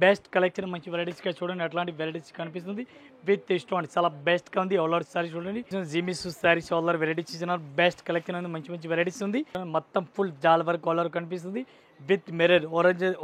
Best collection మంచి వెరైటీస్గా చూడండి అట్లాంటి వెరైటీస్ కనిపిస్తుంది విత్ స్టోన్ చాలా బెస్ట్గా ఉంది ఆల్ సారీ చూడండి జిమిస్ సారీస్ ఆల్ వెరైటీస్ ఇచ్చిన బెస్ట్ కలెక్షన్ ఉంది మంచి వెరైటీస్ ఉంది మొత్తం ఫుల్ జాల్ వర్క్ ఆల్ కనిపిస్తుంది విత్ మిర్రర్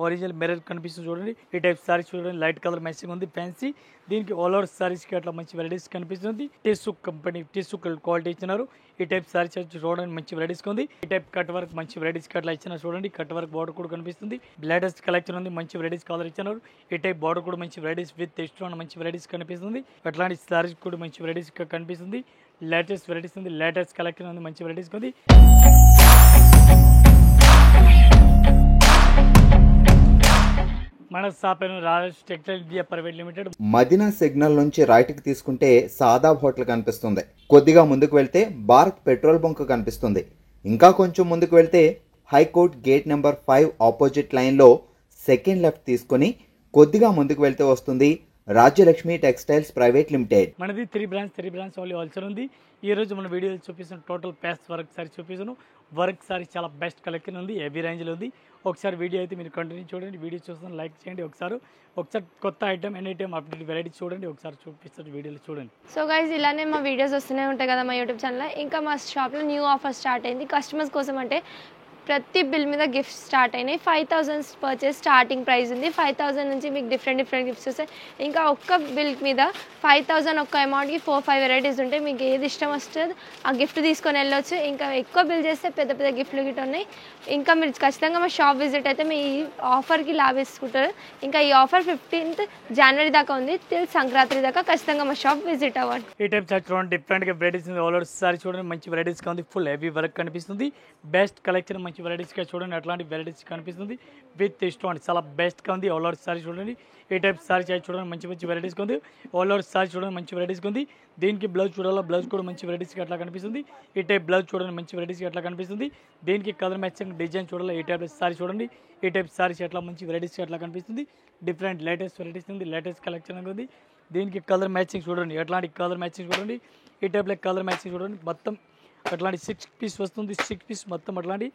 ఒరిజినల్ మిర్రర్ కనిపిస్తుంది చూడండి ఈ టైప్ సారీస్ చూడండి లైట్ కలర్ మ్యాచింగ్ ఉంది ఫ్యాన్సీ దీనికి ఆల్ ఓవర్ సారీస్ కి అట్లా మంచి వెరైటీస్ కనిపిస్తుంది టిష్యూ కంపెనీ టిష్యూ క్వాలిటీ ఇచ్చినారు ఈ టైప్ సారీస్ చూడండి మంచి వెరైటీస్ ఉంది ఈ టైప్ కట్ వర్క్ మంచి వెరైటీస్ అట్లా ఇచ్చిన చూడండి కట్ వర్క్ బార్డర్ కూడా కనిపిస్తుంది లేటెస్ట్ కలెక్షన్ ఉంది మంచి వెరైటీస్ కలర్ ఇచ్చినారు ఈ టైప్ బార్డర్ కూడా మంచి వెరైటీస్ విత్ స్టోన్ మంచి వెరైటీస్ కనిపిస్తుంది అట్లాంటి సారీస్ కూడా మంచి వెరైటీస్ కనిపిస్తుంది లేటెస్ట్ వెరైటీస్ ఉంది లేటెస్ట్ కలెక్షన్ ఉంది మంచి వెరైటీస్ ఉంది మన shop Rajesh textile India private limited Madina signal నుంచి రైట్ కి తీసుకుంటే సాదాబ్ హోటల్ కనిపిస్తుంది కొద్దిగా ముందుకు వెళ్తే భారత్ పెట్రోల్ బంక్ కనిపిస్తుంది ఇంకా కొంచెం ముందుకు వెళ్తే high court gate number 5 opposite line లో సెకండ్ లెఫ్ట్ తీసుకొని కొద్దిగా ముందుకు వెళ్తే వస్తుంది రాజ్యలక్ష్మి టెక్స్టైల్స్ ప్రైవేట్ లిమిటెడ్ మనది త్రీ బ్రాంచ్ ఓన్లీ హోల్సేల్ ఉంది ఈ రోజు మన వీడియోలో చూపిస్తున్న టోటల్ ప్యాస్ వర్క్ సారీ చూపిస్తాను వర్క్ సారీ చాలా బెస్ట్ కలెక్షన్ ఉంది హెవీ రేంజ్లో ఉంది ఒకసారి వీడియో అయితే మీరు కంటిన్యూ చూడండి వీడియో చూస్తాను లైక్ చేయండి ఒకసారి కొత్త item any item update variety చూడండి ఒకసారి చూపిస్తారు వీడియోలో చూడండి సో గైస్ ఇలానే మా వీడియోస్ వస్తూనే ఉంటాయి కదా మా యూట్యూబ్ ఛానల్లో ఇంకా మా షాప్లో న్యూ ఆఫర్ స్టార్ట్ అయింది కస్టమర్స్ కోసం అంటే ప్రతి బిల్ మీద గిఫ్ట్స్ స్టార్ట్ అయినాయి 5000 పర్చేస్ స్టార్టింగ్ ప్రైస్ ఉంది 5000 నుంచి మీకు డిఫరెంట్ గిఫ్ట్స్ వస్తాయి ఇంకా ఒక్క బిల్ మీద 5000 ఒక్క అమౌంట్కి 4-5 వెరైటీస్ ఉంటాయి మీకు ఏది ఇష్టం వస్తుంది ఆ గిఫ్ట్ తీసుకొని వెళ్ళొచ్చు ఇంకా ఎక్కువ బిల్ చేస్తే పెద్ద గిఫ్ట్లు గిట్ ఉన్నాయి ఇంకా మీరు ఖచ్చితంగా మా షాప్ విజిట్ అయితే మీ ఆఫర్కి లాభేసుకుంటారు ఇంకా ఈ ఆఫర్ 15th జనవరి దాకా ఉంది టిల్ సంక్రాంతి దాకా ఖచ్చితంగా మా షాప్ విజిట్ అవ్వండి ఈ టైప్ చూడండి డిఫరెంట్గా వెరైటీస్ ఆల్ ఓవర్ సారీ చూడండి మంచి వెరైటీస్గా ఉంది ఫుల్ హెవీ వర్క్ కనిపిస్తుంది బెస్ట్ కలెక్షన్ మంచి వెరైటీస్గా చూడండి అట్లాంటి వెరైటీస్ కనిపిస్తుంది విత్ స్టోన్ చాలా బెస్ట్గా ఉంది ఆల్ ఓవర్ సారీ చూడండి ఈ టైప్ సారీ చూడండి మంచి వెరైటీస్గా ఉంది ఆల్ ఓవర్ సారీ చూడండి మంచి వెరైటీస్గా ఉంది దీనికి బ్లౌజ్ చూడాలి బ్లౌజ్ కూడా మంచి వెరైటీస్గా అట్లా కనిపిస్తుంది ఈ టైప్ బ్లౌజ్ చూడండి మంచి వెరైటీస్గా అట్లా కనిపిస్తుంది దీనికి కలర్ మ్యాచింగ్ డిజైన్ చూడాలి ఈ టైప్ సారీ చూడండి ఈ టైప్ సారీస్ ఎట్లా మంచి వెరైటీస్గా అట్లా కనిపిస్తుంది డిఫరెంట్ లేటెస్ట్ వెరైటీస్ ఉంది లేటెస్ట్ కలెక్షన్ ఉంది దీనికి కలర్ మ్యాచింగ్ చూడండి ఎట్లాంటి కలర్ మ్యాచింగ్ చూడండి ఈ టైప్లో కలర్ మ్యాచింగ్ చూడండి మొత్తం అట్లాంటి 6 పీస్ వస్తుంది 6 పీస్ మొత్తం అట్లాంటి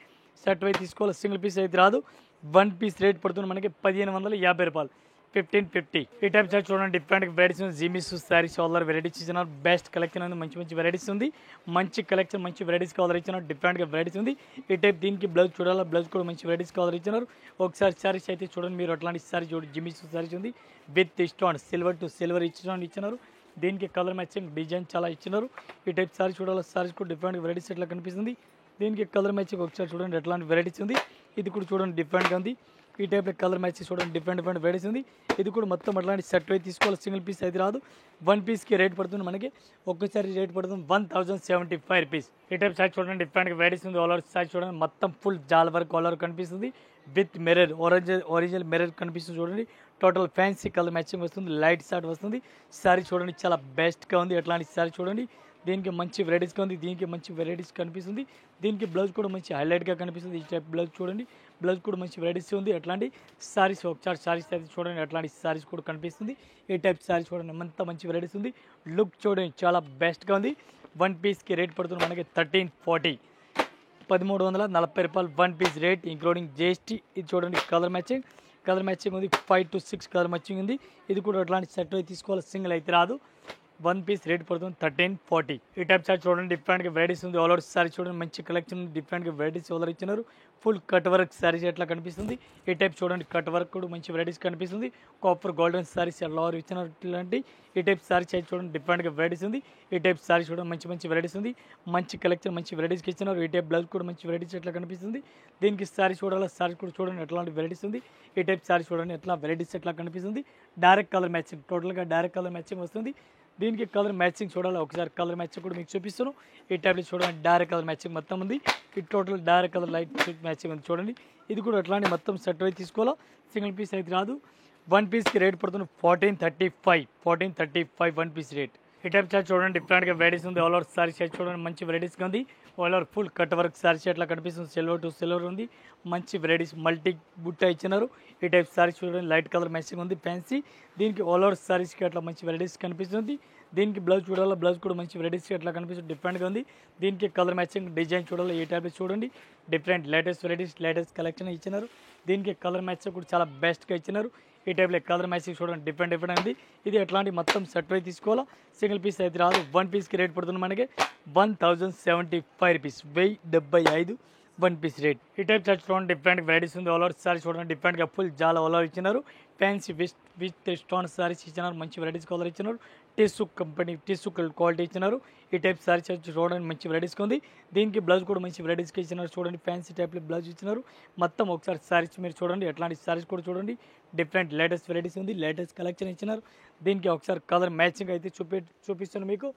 సెట్ వైజ్ తీసుకోవాలి సింగిల్ పీస్ అయితే రాదు 1 పీస్ రేట్ పడుతుంది మనకి 1550 రూపాయలు 1550 ఈ టైప్ సార్ చూడండి డిఫరెంట్ వెరైటీస్ ఉంది జిమిస్ సారీస్ ఆల్ వెరైటీస్ ఇచ్చిన బెస్ట్ కలెక్షన్ ఉంది మంచి వెరైటీస్ ఉంది మంచి కలెక్షన్ మంచి వెరైటీస్ కలర్ ఇచ్చిన డిఫరెంట్గా వెరైటీస్ ఉంది ఈ టైప్ దీనికి బ్లౌజ్ చూడాలి బ్లౌజ్ కూడా మంచి వెరైటీస్ కలర్ ఇచ్చినారు ఒకసారి సారీస్ అయితే చూడండి మీరు అట్లాంటి సారీ చూడండి జిమిస్ సారీస్ ఉంది with stone silver to silver ఇచ్చినారు దీనికి కలర్ మ్యాచింగ్ డిజైన్ చాలా ఇచ్చినారు ఈ టైప్ సారీ చూడాలి సారీస్ కూడా డిఫరెంట్ వెరైటీస్ ఎట్లా కనిపిస్తుంది దీనికి కలర్ మ్యాచింగ్ ఒకసారి చూడండి ఎట్లాంటి వెరైటీస్ ఉంది ఇది కూడా చూడండి డిఫరెంట్గా ఉంది ఈ టైప్లో కలర్ మ్యాచింగ్ చూడండి డిఫరెంట్ వెరైటీస్ ఉంది ఇది కూడా మొత్తం అట్లాంటి సెట్ అయితే తీసుకోవాలి సింగిల్ పీస్ అయితే రాదు 1 పీస్కి రేట్ పడుతుంది మనకి ఒక్కసారి రేట్ పడుతుంది 1075 రూపీస్ ఈ టైప్ సారీ చూడండి డిఫరెంట్ వెరైటీస్ ఉంది ఆల్ ఓవర్ సారీ చూడండి మొత్తం ఫుల్ జాల్ వర్క్ ఆల్ ఓవర్ కనిపిస్తుంది విత్ మిర్రర్ ఒరిజినల్ మిర్రర్ కనిపిస్తుంది చూడండి టోటల్ ఫ్యాన్సీ కలర్ మ్యాచింగ్ వస్తుంది లైట్ షార్ట్ వస్తుంది సారీ చూడండి చాలా బెస్ట్గా ఉంది అట్లాంటి సారీ చూడండి దీనికి మంచి వెరైటీస్గా ఉంది దీనికి మంచి వెరైటీస్ కనిపిస్తుంది దీనికి బ్లౌజ్ కూడా మంచి హైలైట్గా కనిపిస్తుంది ఈ టైప్ బ్లౌజ్ చూడండి బ్లౌజ్ కూడా మంచి వెరైటీస్ ఉంది అట్లాంటి సారీస్ ఒకసారి సారీస్ అయితే చూడండి అట్లాంటి సారీస్ కూడా కనిపిస్తుంది ఈ టైప్ సారీ చూడండి అంత మంచి వెరైటీస్ ఉంది లుక్ చూడండి చాలా బెస్ట్గా ఉంది 1 పీస్కి రేట్ పడుతుంది మనకి 1340 1340 రూపాయలు 1 పీస్ రేట్ ఇంక్లూడింగ్ జిఎస్టీ ఇది చూడండి కలర్ మ్యాచింగ్ ఉంది 5 to 6 కలర్ మ్యాచింగ్ ఉంది ఇది కూడా అట్లాంటి సెట్ అయితే తీసుకోవాలి సింగిల్ అయితే రాదు 1 పీస్ రేట్ పడుతుంది 1340 ఈ టైప్ సారీ చూడండి డిఫరెంట్గా వెరైటీస్ ఉంది ఆల్ ఓవర్ సారీ చూడండి మంచి కలెక్షన్ డిఫరెంట్గా వెరైటీస్ ఆల్ ఇచ్చినారు ఫుల్ కట్ వర్క్ సారీస్ ఎట్లా కనిపిస్తుంది ఈ టైప్ చూడండి కట్ వర్క్ కూడా మంచి వెరైటీస్ కనిపిస్తుంది కాపర్ గోల్డెన్ సారీస్ ఎలా ఇచ్చినారు ఇలాంటి ఈ టైప్ సారీ చూడండి డిఫరెంట్గా వెరైటీస్ ఉంది ఈ టైప్ సారీ చూడండి మంచి వెరైటీస్ ఉంది మంచి కలెక్షన్ మంచి వెరైటీస్కి ఇచ్చినారు ఈ టైప్ బ్లౌజ్ కూడా మంచి వెరైటీస్ ఎట్లా కనిపిస్తుంది దీనికి సారీ చూడాలి సారీ కూడా చూడండి ఎట్లాంటి వెరైటీస్ ఉంది ఈ టైప్ సారీ చూడండి ఎట్లా వెరైటీస్ ఎట్లా కనిపిస్తుంది డైరెక్ట్ కలర్ మ్యాచింగ్ టోటల్గా డైరెక్ట్ కలర్ మ్యాచింగ్ వస్తుంది దీనికి కలర్ మ్యాచింగ్ చూడాలి ఒకసారి కలర్ మ్యాచింగ్ కూడా మీకు చూపిస్తాను ఈ టైప్లో చూడండి డైరెక్ట్ కలర్ మ్యాచింగ్ మొత్తం ఉంది ఈ total direct colour light matching ఉంది చూడండి ఇది కూడా అట్లాంటి మొత్తం సెట్ అయితే తీసుకోవాలా సింగిల్ పీస్ అయితే రాదు 1 పీస్కి రేట్ పడుతుంది 1435 1 పీస్ రేట్ ఈ టైప్ చార్ట్ చూడండి డిఫరెంట్గా వెరైటీస్ ఉంది ఆల్ ఓవర్ సారీ షర్ట్ చూడండి మంచి వెరైటీస్గా ఉంది all over full cut work sorry shirt అట్లా కనిపిస్తుంది సిల్వర్ టు సిల్వర్ ఉంది మంచి వెరైటీస్ మల్టీ బుట్ట ఇచ్చినారు ఈ టైప్ సారీ చూడండి లైట్ కలర్ మ్యాచింగ్ ఉంది ఫ్యాన్సీ దీనికి ఆల్ ఓవర్ సారీస్కి అట్లా మంచి వెరైటీస్ కనిపిస్తుంది దీనికి బ్లౌజ్ చూడాలి బ్లౌజ్ కూడా మంచి వెరైటీస్ అట్లా కనిపిస్తుంది డిఫరెంట్గా ఉంది దీనికి కలర్ మ్యాచింగ్ డిజైన్ చూడాలి ఈ టైప్ చూడండి different latest varieties latest collection ఇచ్చినారు దీనికి కలర్ మ్యాచింగ్ కూడా చాలా బెస్ట్గా ఇచ్చినారు ఈ టైప్లో కలర్ మ్యాచింగ్ చూడండి డిఫరెంట్ ఉంది. ఇది ఎట్లాంటి మొత్తం సెట్ వై తీసుకోవాలా, సింగిల్ పీస్ అయితే రాదు. 1 పీస్కి రేట్ పడుతుంది మనకి 1075 రూపీస్, 1075 1 పీస్ రేట్. ఈ టైప్ చార్ట్ చూడండి డిఫరెంట్ వెరైటీస్ ఉంది. ఆల్ ఓవర్ సారీ చూడండి డిఫరెంట్గా ఫుల్ చాలా ఆల్ ఓవర్ ఇచ్చినారు. ఫ్యాన్సీ విత్ స్టోన్ సారీస్ ఇచ్చినారు, మంచి వెరైటీస్ కలర్ ఇచ్చినారు. టిష్యూ కంపెనీ టిష్యూ క్వాలిటీ ఇచ్చినారు. ఈ టైప్ సారీస్ చూడండి మంచి వెరైటీస్గా ఉంది. దీనికి బ్లౌజ్ కూడా మంచి వెరైటీస్కి ఇచ్చినారు. చూడండి ఫ్యాన్సీ టైప్లో బ్లౌజ్ ఇచ్చినారు. మొత్తం ఒకసారి సారీస్ మీరు చూడండి, ఎట్లాంటి సారీస్ కూడా చూడండి డిఫరెంట్ లేటెస్ట్ వెరైటీస్ ఉంది, లేటెస్ట్ కలెక్షన్ ఇచ్చినారు. దీనికి ఒకసారి కలర్ మ్యాచింగ్ అయితే చూపిస్తాను మీకు.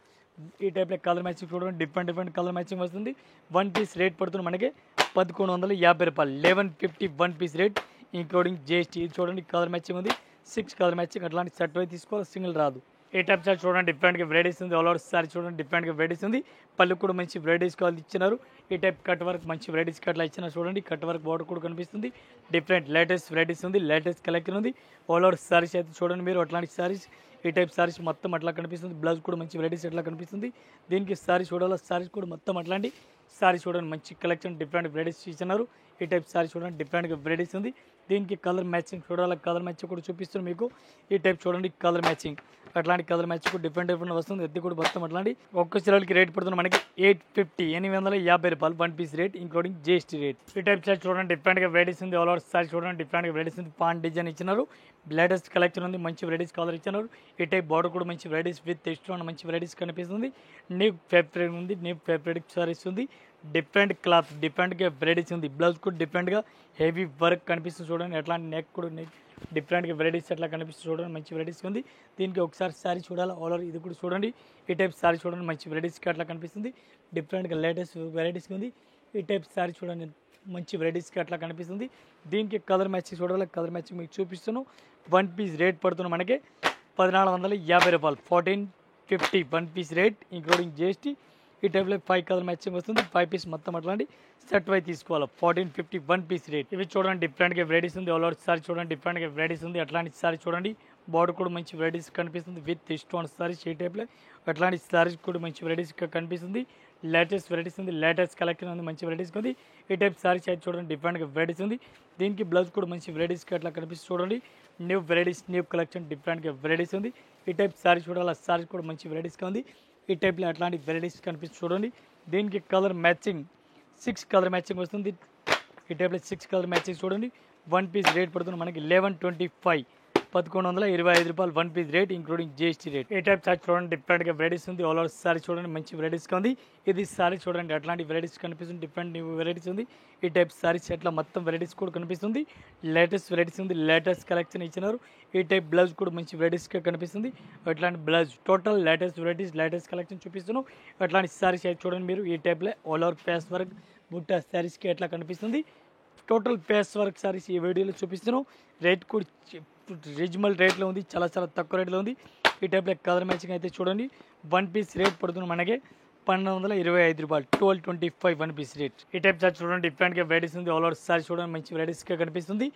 ఈ టైప్లో కలర్ మ్యాచింగ్ చూడండి డిఫరెంట్ కలర్ మ్యాచింగ్ వస్తుంది. 1 పీస్ రేట్ పడుతుంది మనకి 1150 రూపాయలు, 1150 1 పీస్ రేట్ ఇంక్లూడింగ్ జిఎస్టీ. ఇది చూడండి కలర్ మ్యాచింగ్ ఉంది, 6 కలర్ మ్యాచింగ్. అట్లాంటి సెట్ అయితే తీసుకోవాలి, సింగిల్ రాదు. ఏ టైప్ సార్ చూడండి డిఫరెంట్గా వెరైటీస్ ఉంది. ఆల్ ఓవర్ సారీ చూడండి డిఫరెంట్గా వెరైటీస్ ఉంది. పళ్ళు కూడా మంచి వెరైటీస్ కావాలి ఇచ్చినారు. ఈ టైప్ కట్ వర్క్ మంచి వెరైటీస్ అట్లా ఇచ్చినారు. చూడండి కట్ వర్క్ బార్డర్ కూడా కనిపిస్తుంది. డిఫరెంట్ లేటెస్ట్ వెరైటీస్ ఉంది, లేటెస్ట్ కలెక్షన్ ఉంది. ఆల్ ఓవర్ సారీస్ అయితే చూడండి మీరు, అట్లాంటి సారీస్ ఈ టైప్ సారీస్ మొత్తం అట్లా కనిపిస్తుంది. బ్లౌజ్ కూడా మంచి వెరైటీస్ అట్లా కనిపిస్తుంది. దీనికి సారీస్ చూడాలి, సారీస్ కూడా మొత్తం అట్లాంటి సారీ చూడండి మంచి కలెక్షన్ డిఫరెంట్ వెరైటీస్ ఇచ్చినారు. ఈ టైప్ సారీ చూడండి డిఫరెంట్గా వెరైటీస్ ఉంది. దీనికి కలర్ మ్యాచింగ్ చూడాలి, కలర్ మ్యాచింగ్ కూడా చూపిస్తున్నాను మీకు. ఈ టైప్ చూడండి కలర్ మ్యాచింగ్, అట్లాంటి కలర్ మ్యాచింగ్ కూడా డిఫరెంట్ వస్తుంది. ఎత్తి కూడా మొత్తం అట్లాంటి ఒక్క చిలకి రేట్ పడుతుంది మనకి 850 రూపాయలు 1 piece rate including GST rate. ఈ టైప్ సారీ చూడండి డిఫరెంట్గా వెరైటీస్ ఉంది. ఆల్ ఓవర్ సారీ చూడండి డిఫరెంట్గా వెరైటీస్ ఉంది. పాన్ డిజైన్ ఇచ్చినారు, లేటెస్ట్ కలెక్షన్ ఉంది, మంచి వెరైటీస్ కలర్ ఇచ్చినారు. ఈ టైప్ బార్డర్ కూడా మంచి వెరైటీస్ విత్ స్టోన్ మంచి వెరైటీస్ కనిపిస్తుంది. న్యూ ఫ్యాబ్రిక్ ఉంది, న్యూ ఫ్యాబ్రిక్ సారీస్ ఉంది. డిఫరెంట్ క్లాత్ డిఫరెంట్గా వెరైటీస్ ఉంది. బ్లౌజ్ కూడా డిఫరెంట్గా హెవీ వర్క్ కనిపిస్తుంది. చూడండి ఎట్లాంటి నెక్ కూడా డిఫరెంట్గా వెరైటీస్ అట్లా కనిపిస్తుంది. చూడండి మంచి వెరైటీస్ ఉంది. దీనికి ఒకసారి సారీ చూడాలి, ఆల్ ఓవర్ ఇది కూడా చూడండి. ఈ టైప్ సారీ చూడండి మంచి వెరైటీస్కి అట్లా కనిపిస్తుంది. డిఫరెంట్గా లేటెస్ట్ వెరైటీస్కి ఉంది. ఈ టైప్ సారీ చూడండి మంచి వెరైటీస్కి అట్లా కనిపిస్తుంది. దీనికి కలర్ మ్యాచింగ్ చూడాలి, కలర్ మ్యాచింగ్ మీకు చూపిస్తాను. 1 పీస్ రేట్ పడుతుంది మనకి 1450 రూపాయలు, 1450 1 పీస్ రేట్ ఇంక్లూడింగ్ జిఎస్టీ. ఈ టైప్లో 5 కలర్ మ్యాచింగ్ వస్తుంది. 5 పీస్ మొత్తం అట్లాంటి సెట్ వై తీసుకోవాలి, 1450 1 పీస్ రేట్. ఇవి చూడండి డిఫరెంట్గా వెరైటీస్ ఉంది. ఆల్ ఓవర్ సారీ చూడండి డిఫరెంట్గా వెరైటీస్ ఉంది. అట్లాంటి సారీ చూడండి బార్డర్ కూడా మంచి వెరైటీస్ కనిపిస్తుంది విత్ స్టోన్ సారీస్. ఈ టైప్లో అట్లాంటి సారీస్ కూడా మంచి వెరైటీస్ కనిపిస్తుంది. లేటెస్ట్ వెరైటీస్ ఉంది, లేటెస్ట్ కలెక్షన్ ఉంది, మంచి వెరైటీస్ ఉంది. ఈ టైప్ సారీస్ అయితే చూడండి డిఫరెంట్గా వెరైటీస్ ఉంది. దీనికి బ్లౌజ్ కూడా మంచి వెరైటీస్కి అట్లా కనిపిస్తుంది. చూడండి న్యూ వెరైటీస్, న్యూ కలెక్షన్ డిఫరెంట్గా వెరైటీస్ ఉంది. ఈ టైప్ సారీ చూడాలి, ఆ సారీస్ కూడా మంచి వెరైటీస్గా ఉంది. ఈ టైప్లో అట్లాంటి వెరైటీస్ కనిపిస్తుంది. చూడండి దీనికి కలర్ మ్యాచింగ్ 6 కలర్ మ్యాచింగ్ వస్తుంది. ఈ టైప్లో 6 కలర్ మ్యాచింగ్ చూడండి. 1 పీస్ రేట్ పడుతుంది మనకి 1125, 1125 రూపాయలు 1 piece rate including GST rate. ఈ టైప్ సారీ చూడండి డిఫరెంట్గా వెరైటీస్ ఉంది. ఆల్ ఓవర్ సారీ చూడండి మంచి వెరైటీస్గా ఉంది. ఇది సారీ చూడండి అట్లాంటి వెరైటీస్ కనిపిస్తుంది. డిఫరెంట్ న్యూ వెరైటీస్ ఉంది. ఈ టైప్ సారీస్ ఎట్లా మొత్తం వెరైటీస్ కూడా కనిపిస్తుంది. లేటెస్ట్ వెరైటీస్ ఉంది, లేటెస్ట్ కలెక్షన్ ఇచ్చినారు. ఈ టైప్ బ్లౌజ్ కూడా మంచి వెరైటీస్గా కనిపిస్తుంది. అట్లాంటి blouse total latest varieties, latest collection చూపిస్తున్నాం. అట్లాంటి సారీస్ అయితే చూడండి మీరు. ఈ టైప్లో ఆల్ ఓవర్ ప్యాస్ వర్క్ బుట్ట సారీస్కి ఎట్లా కనిపిస్తుంది. టోటల్ ప్యాస్ వర్క్ సారీస్ ఈ వీడియోలో చూపిస్తున్నాం. రేట్ కూడా రీజనబుల్ రేట్లో ఉంది, చాలా తక్కువ రేట్లో ఉంది. ఈ టైప్లో కలర్ మ్యాచింగ్ అయితే చూడండి. 1 పీస్ రేట్ పడుతుంది మనకి 1225 రూపాయలు, 1225 1 పీస్ రేట్. ఈ టైప్ సార్ చూడండి డిఫరెంట్గా వెరైటీస్ ఉంది. ఆల్ ఓవర్ సారీ చూడండి మంచి వెరైటీస్గా కనిపిస్తుంది.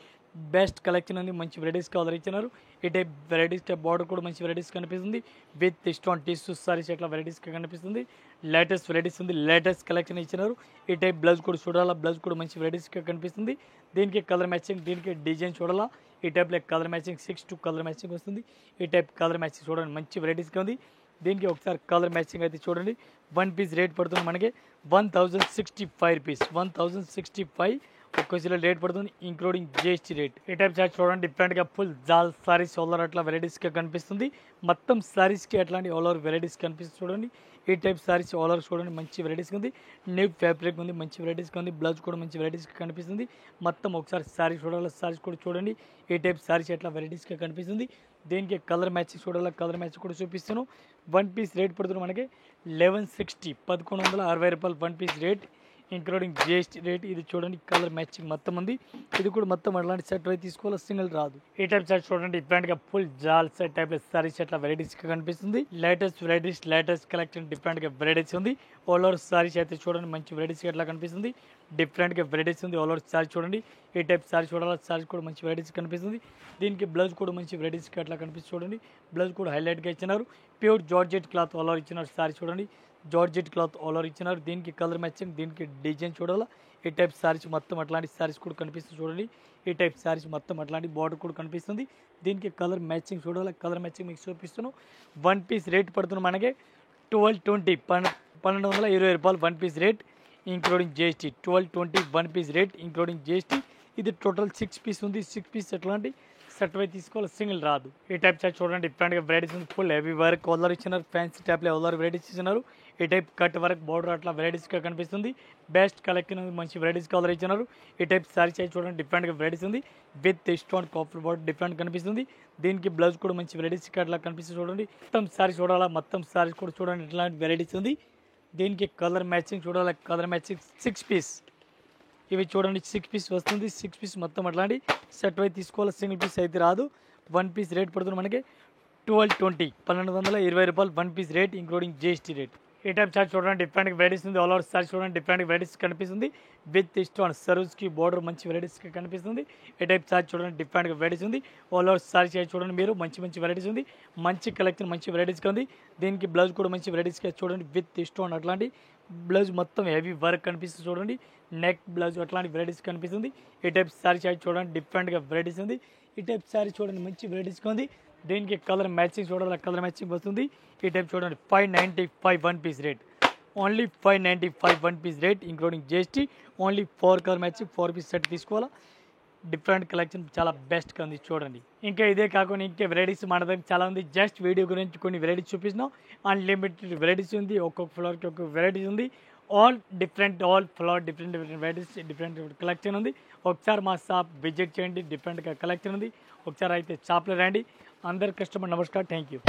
బెస్ట్ కలెక్షన్ ఉంది, మంచి వెరైటీస్ కలర్ ఇచ్చినారు. ఈ టైప్ వెరైటీస్ టైప్ బార్డర్ కూడా మంచి వెరైటీస్ కనిపిస్తుంది విత్ స్టోన్ టిష్యూ సారీస్ ఎట్లా వెరైటీస్గా కనిపిస్తుంది. లేటెస్ట్ వెరైటీస్ ఉంది, లేటెస్ట్ కలెక్షన్ ఇచ్చినారు. ఈ టైప్ బ్లౌజ్ కూడా చూడాలా, బ్లౌజ్ కూడా మంచి వెరైటీస్గా కనిపిస్తుంది. దీనికి కలర్ మ్యాచింగ్, దీనికి డిజైన్ చూడాలా. ఈ టైప్లో కలర్ మ్యాచింగ్ 6 కలర్ మ్యాచింగ్ వస్తుంది. ఈ టైప్ కలర్ మ్యాచింగ్ చూడండి మంచి వెరైటీస్గా ఉంది. దీనికి ఒకసారి కలర్ మ్యాచింగ్ అయితే చూడండి. 1 పీస్ రేట్ పడుతుంది మనకి 1065 రూపీస్, 1065 ఒక్క కిలో రేట్ పడుతుంది ఇంక్లూడింగ్ జిఎస్టీ రేట్. ఈ టైప్ చార్ట్ చూడండి డిఫరెంట్గా ఫుల్ జాల్ సారీస్ ఆల్ ఓవర్ అట్లా వెరైటీస్గా కనిపిస్తుంది. మొత్తం సారీస్కి అట్లాంటి ఆల్ ఓవర్ వెరైటీస్ కనిపిస్తుంది. చూడండి ఈ టైప్ సారీస్ ఆల్ ఓవర్ చూడండి మంచి వెరైటీస్గా ఉంది. న్యూ ఫ్యాబ్రిక్ ఉంది, మంచి వెరైటీస్గా ఉంది. బ్లౌజ్ కూడా మంచి వెరైటీస్గా కనిపిస్తుంది. మొత్తం ఒకసారి సారీ చూడాలి, సారీస్ కూడా చూడండి. ఈ టైప్ సారీస్ ఎట్లా వెరైటీస్గా కనిపిస్తుంది. దీనికి కలర్ మ్యాచింగ్ చూడాలి, కలర్ మ్యాచ్ కూడా చూపిస్తాను. 1 పీస్ రేట్ పడుతుంది మనకి 1160, 1160 రూపాయలు 1 piece rate including GST rate. ఇది చూడండి కలర్ మ్యాచింగ్ మొత్తం ఉంది. ఇది కూడా మొత్తం అలాంటి సెట్ అయితే తీసుకోవాలి, సింగిల్ రాదు. ఈ టైప్ సెట్ చూడండి డిఫరెంట్గా ఫుల్ జాల్ సెట్ టైప్ సారీస్ ఎట్లా వెరైటీస్గా కనిపిస్తుంది. లేటెస్ట్ వెరైటీస్, లేటెస్ట్ కలెక్షన్ డిఫరెంట్గా వెరైటీస్ ఉంది. ఆల్ ఓవర్ సారీస్ అయితే చూడండి మంచి వెరైటీస్గా ఎట్లా కనిపిస్తుంది. డిఫరెంట్గా వెరైటీస్ ఉంది. ఆల్ ఓవర్ సారీ చూడండి. ఈ టైప్ సారీ చూడాలి, సారీస్ కూడా మంచి వెరైటీస్ కనిపిస్తుంది. దీనికి బ్లౌజ్ కూడా మంచి వెరైటీస్గా అట్లా కనిపిస్తుంది. చూడండి బ్లౌజ్ కూడా హైలైట్గా ఇచ్చినారు. Pure georgette cloth all over ఇచ్చినారు. సారీ చూడండి జార్జెట్ క్లాత్ ఆల్ ఓవర్ ఇచ్చినారు. దీనికి కలర్ మ్యాచింగ్, దీనికి డిజైన్ చూడాలా. ఈ టైప్ సారీస్ మొత్తం అట్లాంటి సారీస్ కూడా కనిపిస్తుంది చూడండి. ఈ టైప్ సారీస్ మొత్తం అట్లాంటి బార్డర్ కూడా కనిపిస్తుంది. దీనికి కలర్ మ్యాచింగ్ చూడాలి. కలర్ మ్యాచింగ్ మీకు చూపిస్తున్నాను. 1 పీస్ రేట్ పడుతుంది మనకి 1220 1220 రూపాయలు 1 piece rate including GST. 1220 1 piece rate including GST. ఇది టోటల్ 6 పీస్ ఉంది. 6 పీస్ ఎట్లాంటి సెట్ వై తీసుకోవాలి, సింగిల్ రాదు. ఈ టైప్ చార్ట్ చూడండి, డిఫరెంట్గా వెరైటీస్ ఉంది. ఫుల్ హెవీ వర్క్ కలర్ ఇచ్చినారు. ఫ్యాన్సీ టైప్లో కలర్ వెరైటీస్ ఇచ్చినారు. ఈ టైప్ కట్ వర్క్ బార్డర్ అట్లా వెరైటీస్గా కనిపిస్తుంది. బెస్ట్ కలెక్షన్ ఉంది. మంచి వెరైటీస్ కలర్ ఇచ్చినారు. ఈ టైప్ సారీ చార్ట్ చూడండి, డిఫరెంట్గా వెరైటీస్ ఉంది. With stone copper border different కనిపిస్తుంది. దీనికి బ్లౌజ్ కూడా మంచి వెరైటీస్ అట్లా కనిపిస్తుంది చూడండి. మొత్తం సారీ చూడాలా, మొత్తం సారీస్ కూడా చూడండి ఇట్లాంటి వెరైటీస్ ఉంది. దీనికి కలర్ మ్యాచింగ్ చూడాలి. కలర్ మ్యాచింగ్ 6 పీస్ ఇవి చూడండి. 6 పీస్ వస్తుంది. 6 పీస్ మొత్తం అట్లాంటి సెట్ వై తీసుకోవాలి, సింగిల్ పీస్ అయితే రాదు. 1 పీస్ రేట్ పడుతుంది మనకి 1220 1220 రూపాయలు 1 piece rate including GST rate. ఈ టైప్ చార్ట్ చూడండి, డిఫరెంట్ వెరైటీస్ ఉంది. ఆల్ ఓవర్ సారీ చూడండి, డిఫరెంట్ వెరైటీస్ కనిపిస్తుంది. విత్ స్టోన్ సర్వ్స్కి బార్డర్ మంచి వెరైటీస్కి కనిపిస్తుంది. ఈ టైప్ చార్ట్ చూడండి, డిఫరెంట్గా వెరైటీస్ ఉంది. ఆల్ ఓవర్ సారీ చూడండి మీరు, మంచి వెరైటీస్ ఉంది. మంచి కలెక్షన్ మంచి వెరైటీస్గా ఉంది. దీనికి బ్లౌజ్ కూడా మంచి వెరైటీస్గా చూడండి. విత్ స్టోన్ అట్లాంటి బ్లౌజ్ మొత్తం హెవీ వర్క్ కనిపిస్తుంది చూడండి. నెక్ బ్లౌజ్ అట్లాంటి వెరైటీస్ కనిపిస్తుంది. ఈ టైప్ సారీ చూడండి, డిఫరెంట్గా వెరైటీస్ ఉంది. ఈ టైప్ సారీ చూడండి, మంచి వెరైటీస్గా ఉంది. దీనికి కలర్ మ్యాచింగ్ చూడాలి, కలర్ మ్యాచింగ్ వస్తుంది. ఈ టైప్ చూడండి 595 1 piece rate, only 595 1 piece rate including GST. Only 4 colour matching 4 piece set తీసుకోవాలా. డిఫరెంట్ కలెక్షన్ చాలా బెస్ట్గా ఉంది చూడండి. ఇంకా ఇదే కాకుండా ఇంకా వెరైటీస్ మన దగ్గర చాలా ఉంది. జస్ట్ వీడియో గురించి కొన్ని వెరైటీస్ చూపిస్తున్నాం. అన్లిమిటెడ్ వెరైటీస్ ఉంది. ఒక్కొక్క ఫ్లోర్కి ఒక్కొక్క వెరైటీస్ ఉంది. All floor different varieties, different collection ఉంది. ఒకసారి మా షాప్ విజిట్ చేయండి, డిఫరెంట్గా కలెక్షన్ ఉంది. ఒకసారి అయితే షాప్లో రండి. అందరు కస్టమర్ నమస్కారం, థ్యాంక్ యూ.